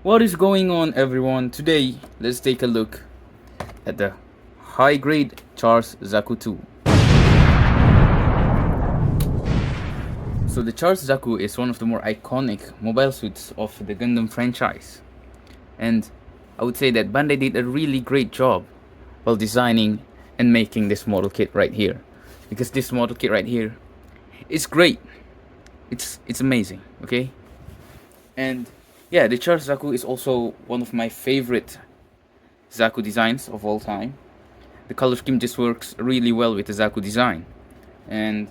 What is going on, everyone? Today, let's take a look at the high-grade Char's Zaku 2. So the Char's Zaku is one of the more iconic mobile suits of the Gundam franchise. And I would say that Bandai did a really great job while designing and making this model kit right here. Because this model kit right here is great. It's amazing, okay? And yeah, the Char Zaku is also one of my favorite Zaku designs of all time. The color scheme just works really well with the Zaku design. And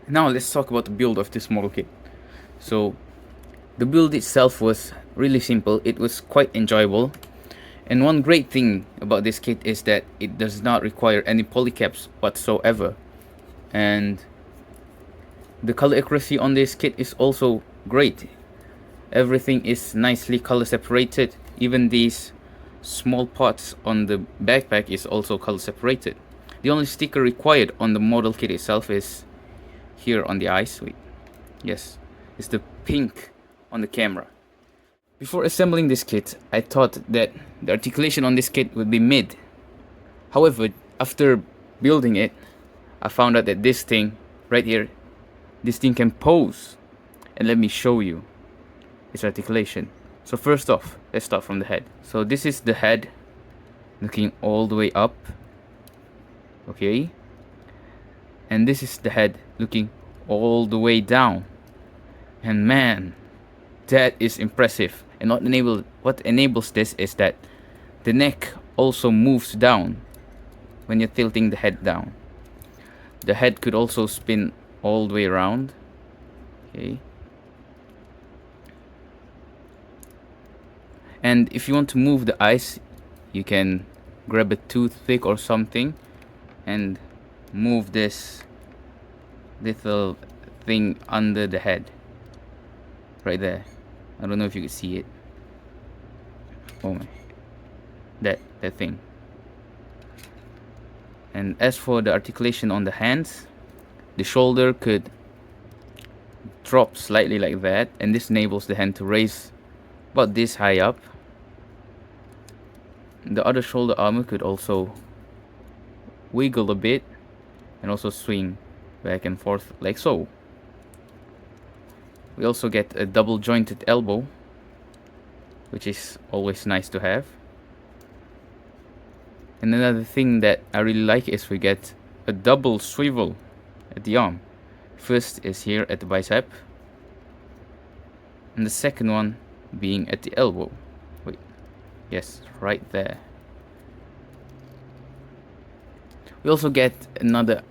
now let's talk about the build of this model kit. So the build itself was really simple. It was quite enjoyable. And one great thing about this kit is that it does not require any polycaps whatsoever. And the color accuracy on this kit is also great. Everything is nicely color separated. Even these small parts on the backpack is also color separated. The only sticker required on the model kit itself is here on the eyes. Wait, yes, it's the pink on the camera. Before assembling this kit, I thought that the articulation on this kit would be mid. However, after building it, I found out that this thing right here, this thing can pose. And let me show you its articulation. So first off, let's start from the head. So this is the head looking all the way up, okay, and this is the head looking all the way down. And man, that is impressive. And what enables this is that the neck also moves down when you're tilting the head down. The head could also spin all the way around, okay. And if you want to move the eyes, you can grab a toothpick or something and move this little thing under the head. Right there. I don't know if you can see it. Oh my. That thing. And as for the articulation on the hands, the shoulder could drop slightly like that, and this enables the hand to raise about this high up. The other shoulder armor could also wiggle a bit and also swing back and forth like so. We also get a double jointed elbow, which is always nice to have. And another thing that I really like is we get a double swivel at the arm. First is here at the bicep, and the second one being at the elbow. Wait, yes, right there. We also get another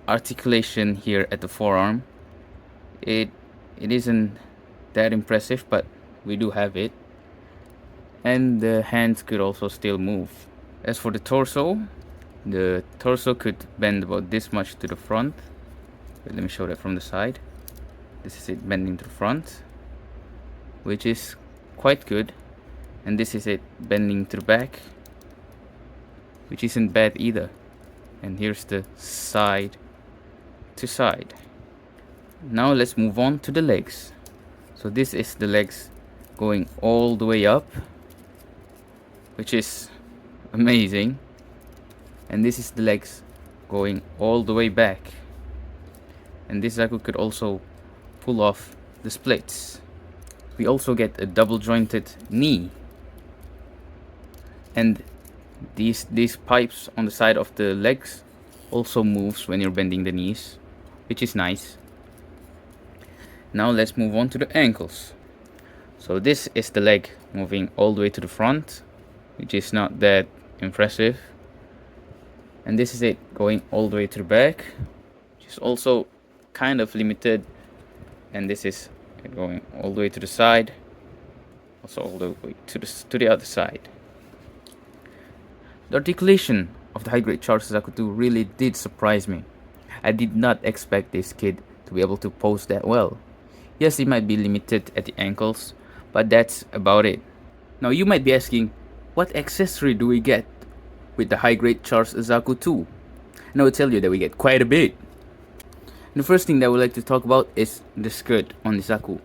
articulation here at the forearm. It isn't that impressive, but we do have it. And the hands could also still move. As for the torso could bend about this much to the front. Wait, let me show that from the side. This is it bending to the front, which is quite good. And this is it bending to the back, which isn't bad either. And here's the side to side. Now let's move on to the legs. So this is the legs going all the way up, which is amazing. And this is the legs going all the way back. And this Zaku could also pull off the splits. We also get a double jointed knee. And these pipes on the side of the legs also moves when you're bending the knees, which is nice. Now let's move on to the ankles. So this is the leg moving all the way to the front, which is not that impressive. And this is it going all the way to the back, which is also kind of limited. And this is it going all the way to the side, also all the way to the other side. The articulation of the high-grade Char Zaku 2 really did surprise me. I did not expect this kid to be able to pose that well. Yes, it might be limited at the ankles, but that's about it. Now you might be asking, what accessory do we get with the high-grade Char Zaku 2? And I will tell you that we get quite a bit. And the first thing that I would like to talk about is the skirt on the Zaku.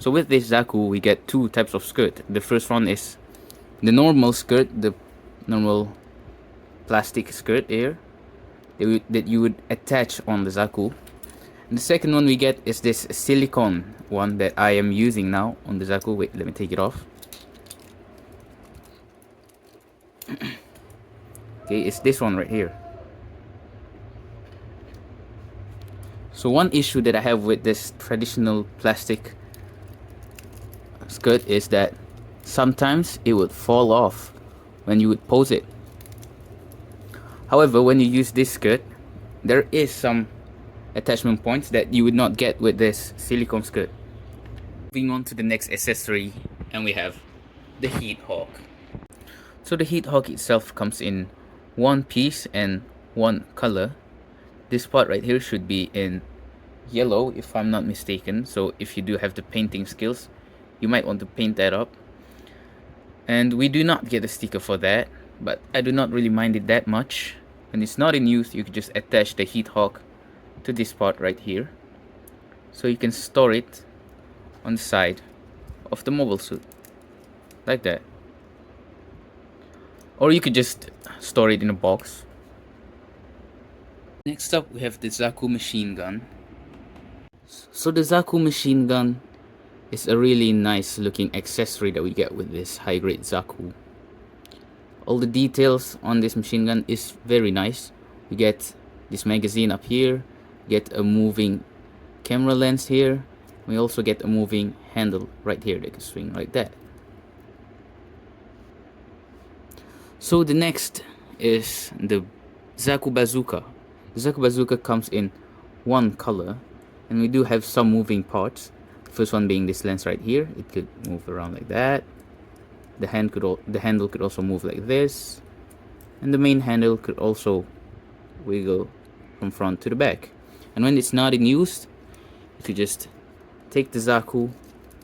So with this Zaku, we get two types of skirt. The first one is the normal skirt, the normal plastic skirt here that you would attach on the Zaku. And the second one we get is this silicone one that I am using now on the Zaku. Wait, let me take it off. Okay, it's this one right here. So one issue that I have with this traditional plastic skirt is that sometimes it would fall off when you would pose it. However, when you use this skirt, there is some attachment points that you would not get with this silicone skirt. Moving on to the next accessory, and we have the heat hawk. So the heat hawk itself comes in one piece and one color. This part right here should be in yellow if I'm not mistaken, so if you do have the painting skills, you might want to paint that up. And we do not get a sticker for that, but I do not really mind it that much. When it's not in use, you can just attach the heat hawk to this part right here, so you can store it on the side of the mobile suit like that, or you could just store it in a box. Next up, we have the Zaku machine gun. So the Zaku machine gun is a really nice looking accessory that we get with this high grade Zaku. All the details on this machine gun is very nice. We get this magazine up here, get a moving camera lens here. We also get a moving handle right here that can swing like that. So the next is the Zaku bazooka. The Zaku bazooka comes in one color, and we do have some moving parts. The first one being this lens right here. It could move around like that. The handle could also move like this, and the main handle could also wiggle from front to the back. And when it's not in use, you could just take the Zaku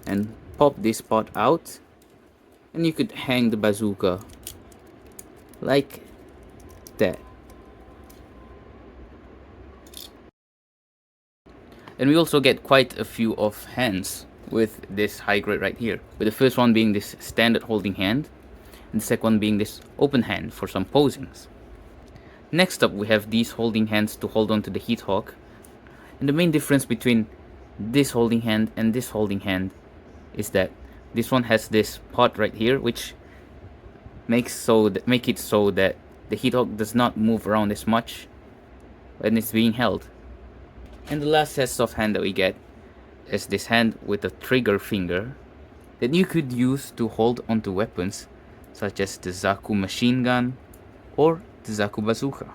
and pop this part out, and you could hang the bazooka like that. And we also get quite a few of hands with this high grade right here, with the first one being this standard holding hand, and the second one being this open hand for some posings. Next up, we have these holding hands to hold on to the heat hawk, and the main difference between this holding hand and this holding hand is that this one has this part right here, which make it so that the heat hawk does not move around as much when it's being held. And the last set of hand that we get is this hand with a trigger finger that you could use to hold onto weapons such as the Zaku machine gun or the Zaku bazooka.